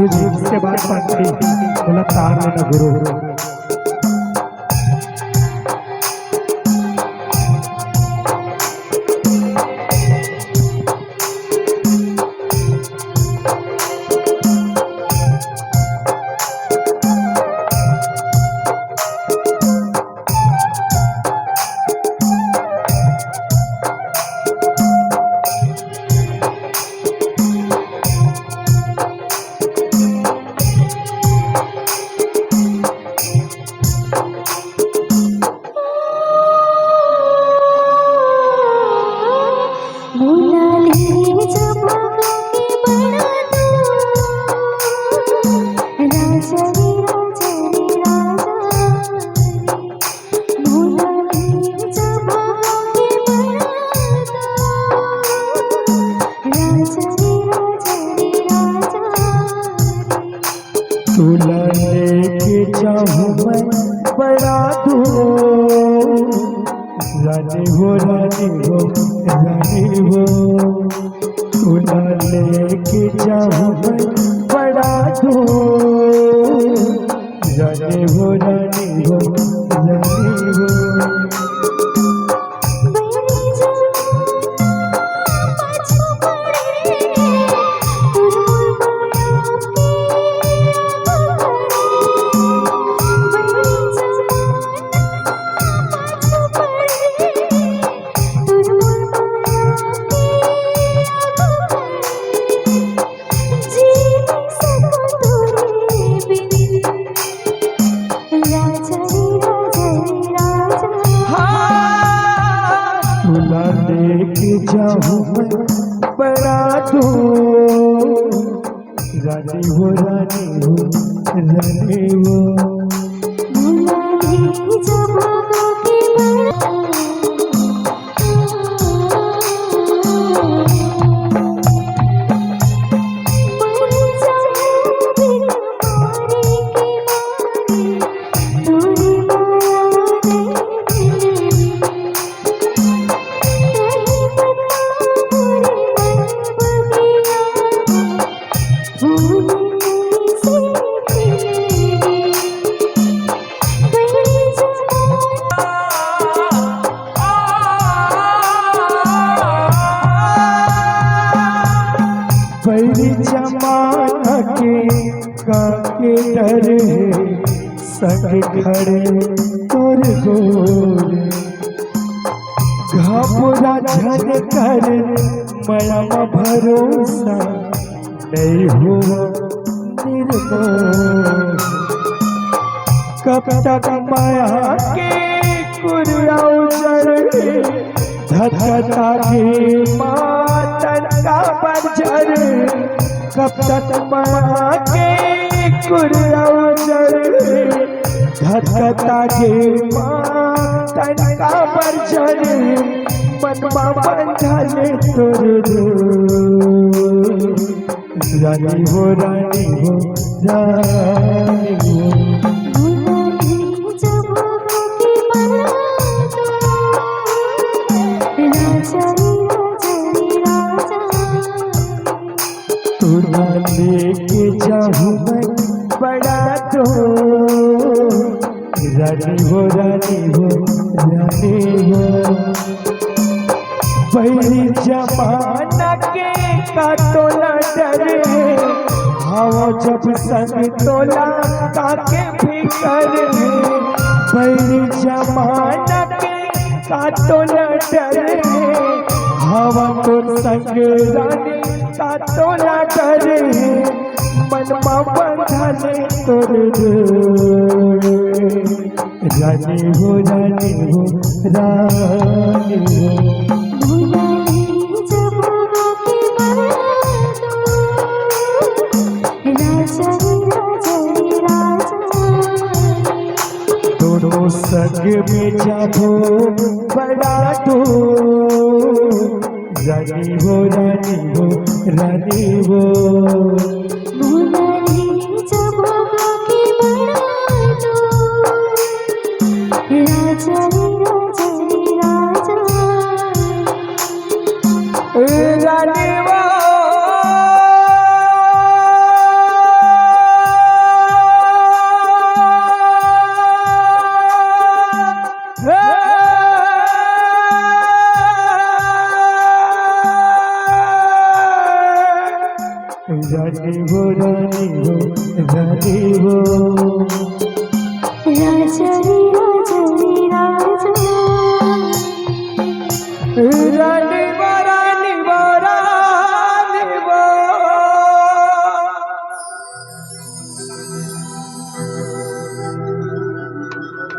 गुरुजी इसके बाद पंक्ति बोला तार लेना गुरु। तुला लेके जाऊं मैं बड़ा दूर, रानी हो रानी हो रानी हो। तुला लेके जाऊं मैं बड़ा दूर, रानी हो रानी हो रानी हो। तुला लेके जाऊं मैं बड़ा दूर, रानी हो रानी हो रानी हो। बैरी जमाना के काके डरे संग खड़े तोर गोर, घबरा झन कर माया भरोसा नहीं हुआ निर्मोह। कब तक माया के कुरियाओ चढ़े, धधता के मातन का बंजर। कब तक माया के कुरियाओ चढ़े, धधता के मातन का बंजर। मनमा बंधले तोर रानी हो रानी हो रानी हो। तुला लेके जाऊं मैं बड़ा दूर, रानी हो रानी हो रानी हो। बैरी जमाना के का तोला डरे, हवा जब संग तोला काके फिकर। बैरी जमाना के का तोला डरे, हवा को संग रानी का तोला डरे। मनमा बंधले तोर रानी हो रानी हो रानी हो। दोनों संग में जाबो बड़ा दूर, रानी हो रानी हो रानी हो। रानी जय राजा रानी